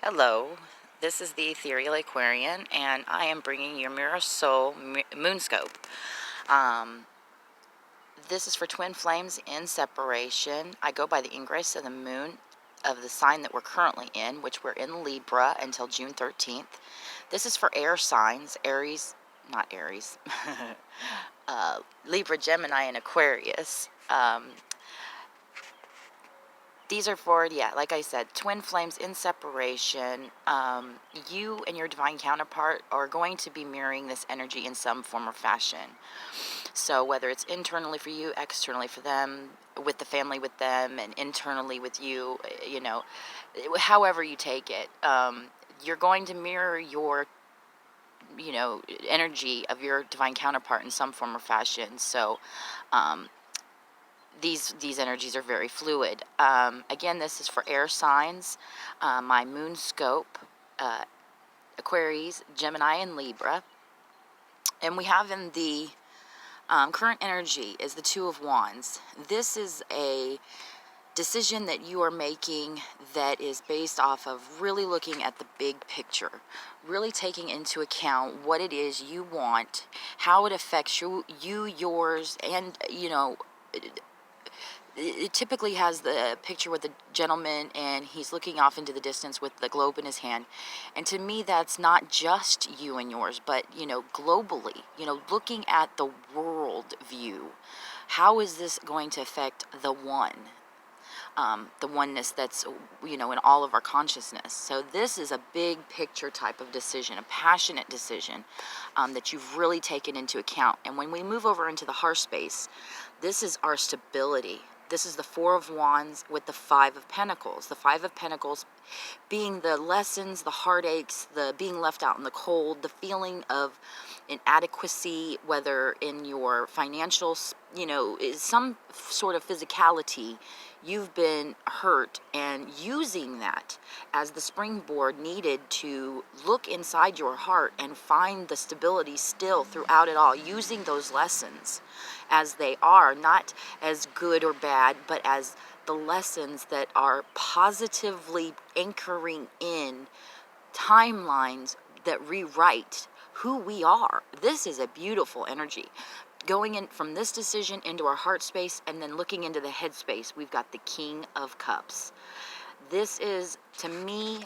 Hello, this is the Ethereal Aquarian, and I am bringing your Mirror Soul Moonscope. Um, this is for twin flames in separation. I go by the ingress of the moon of the sign that we're currently in, which we're in Libra until June 13th. This is for air signs, Aries, not Aries, Libra, Gemini, and Aquarius. These are for, yeah, like I said, twin flames in separation. You and your divine counterpart are going to be mirroring this energy in some form or fashion. So whether it's internally for you, externally for them, with the family with them, and internally with you, however you take it, you're going to mirror your energy of your divine counterpart in some form or fashion. So these energies are very fluid. Again, this is for air signs. My moon scope, Aquarius, Gemini, and Libra. And we have in the current energy is the Two of Wands. This is a decision that you are making that is based off of really looking at the big picture, really taking into account what it is you want, how it affects you, yours, and it typically has the picture with the gentleman, and he's looking off into the distance with the globe in his hand. And to me, that's not just you and yours, but globally, looking at the world view. How is this going to affect the one, the oneness that's in all of our consciousness? So this is a big picture type of decision, a passionate decision that you've really taken into account. And when we move over into the heart space, this is our stability. This is the Four of Wands with the Five of Pentacles. The Five of Pentacles being the lessons, the heartaches, the being left out in the cold, the feeling of inadequacy, whether in your financial, is some sort of physicality. You've been hurt, and using that as the springboard needed to look inside your heart and find the stability still throughout it all, using those lessons as they are, not as good or bad, but as the lessons that are positively anchoring in timelines that rewrite who we are. This is a beautiful energy. Going in from this decision into our heart space, and then looking into the head space, we've got the King of Cups. This is, to me,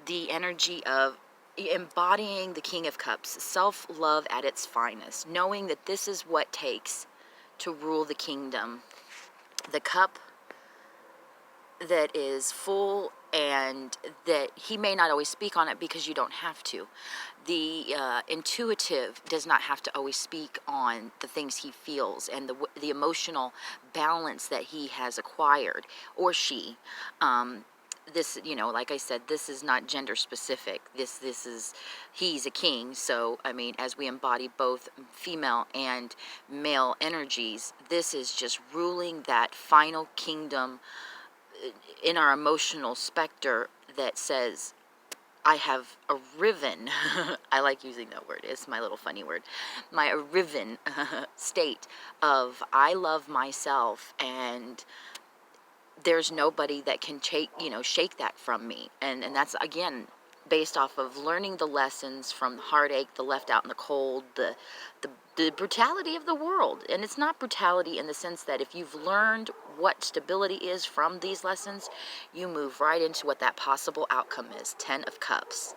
the energy of embodying the King of Cups, self-love at its finest, knowing that this is what takes to rule the kingdom. The cup that is full, and that he may not always speak on it because you don't have to. The intuitive does not have to always speak on the things he feels and the emotional balance that he has acquired, or she. This, like I said, this is not gender specific. This is, he's a king. So, I mean, as we embody both female and male energies, this is just ruling that final kingdom in our emotional specter that says, I have arriven, I like using that word, it's my little funny word, my arriven state of I love myself, and there's nobody that can shake that from me. And that's, again, based off of learning the lessons from the heartache, the left out in the cold, the brutality of the world. And it's not brutality in the sense that if you've learned what stability is from these lessons, you move right into what that possible outcome is. 10 of Cups.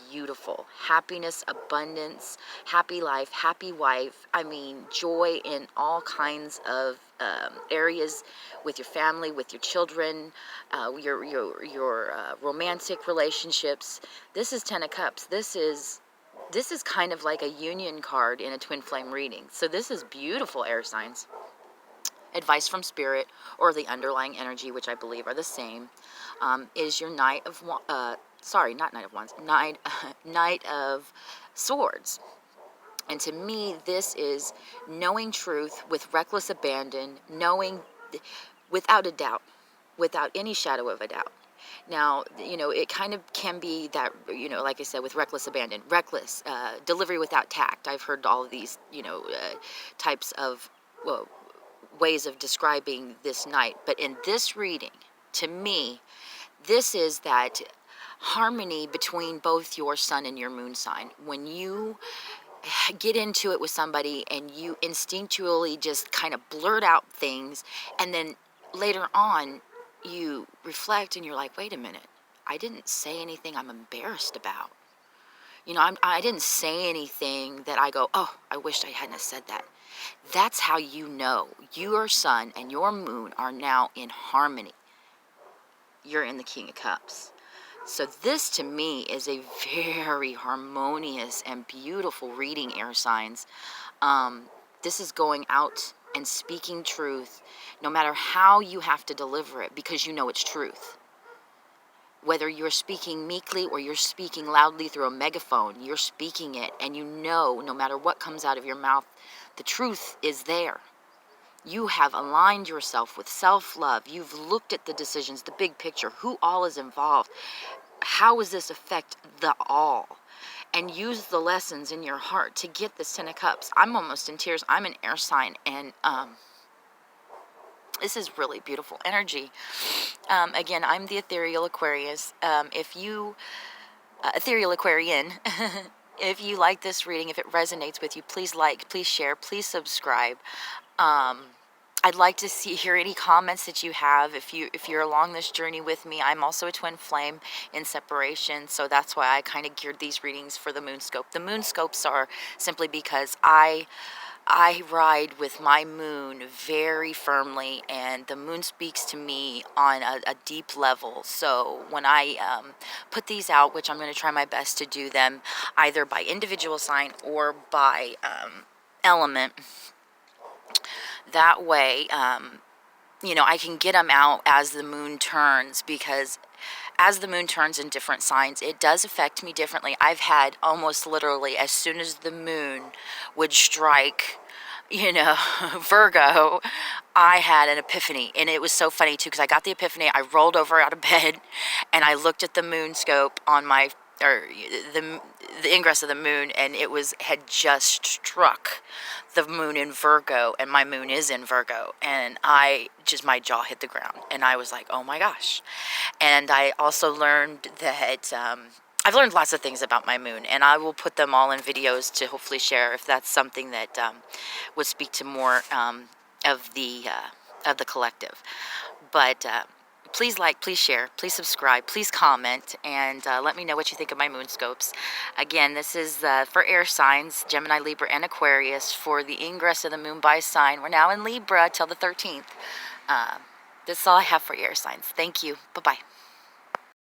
Beautiful. Happiness, abundance, happy life, happy wife. I mean, joy in all kinds of areas, with your family, with your children, your romantic relationships. This is 10 of Cups. This is kind of like a union card in a twin flame reading. So this is beautiful, air signs. Advice from spirit, or the underlying energy, which I believe are the same, is your Knight of Swords. And to me, this is knowing truth with reckless abandon, knowing without a doubt, without any shadow of a doubt. Now, it kind of can be that, like I said, with reckless abandon, reckless, delivery without tact. I've heard all of these, types of ways of describing this night. But in this reading, to me, this is that harmony between both your sun and your moon sign. When you get into it with somebody and you instinctually just kind of blurt out things, and then later on you reflect and you're like, wait a minute, I didn't say anything I'm embarrassed about. I didn't say anything that I go, oh, I wished I hadn't said that. That's how you know your sun and your moon are now in harmony. You're in the King of Cups. So this to me is a very harmonious and beautiful reading, air signs. This is going out and speaking truth, no matter how you have to deliver it, because you know it's truth. Whether you're speaking meekly or you're speaking loudly through a megaphone, you're speaking it, and you know no matter what comes out of your mouth, the truth is there. You have aligned yourself with self-love. You've looked at the decisions, the big picture, who all is involved. How does this affect the all? And use the lessons in your heart to get this 10 of Cups. I'm almost in tears. I'm an air sign, and this is really beautiful energy. Again, I'm the Ethereal Aquarius. Ethereal Aquarian, if you like this reading, if it resonates with you, please like, please share, please subscribe. I'd like to hear any comments that you have. If you're along this journey with me, I'm also a twin flame in separation, so that's why I kind of geared these readings for the moon scope. The moon scopes are simply because I ride with my moon very firmly, and the moon speaks to me on a deep level. So when I put these out, which I'm going to try my best to do them either by individual sign or by element, that way, I can get them out as the moon turns, because as the moon turns in different signs, it does affect me differently. I've had almost literally, as soon as the moon would strike, Virgo, I had an epiphany. And it was so funny too, because I got the epiphany, I rolled over out of bed, and I looked at the moon scope on my, or the ingress of the moon, and had just struck the moon in Virgo, and my moon is in Virgo, and my jaw hit the ground, and I was like, oh my gosh. And I also learned that I've learned lots of things about my moon, and I will put them all in videos to hopefully share if that's something that would speak to more of the collective. But please like, please share, please subscribe, please comment, and let me know what you think of my moon scopes. Again, this is for air signs, Gemini, Libra, and Aquarius, for the ingress of the moon by sign. We're now in Libra till the 13th. This is all I have for air signs. Thank you. Bye-bye.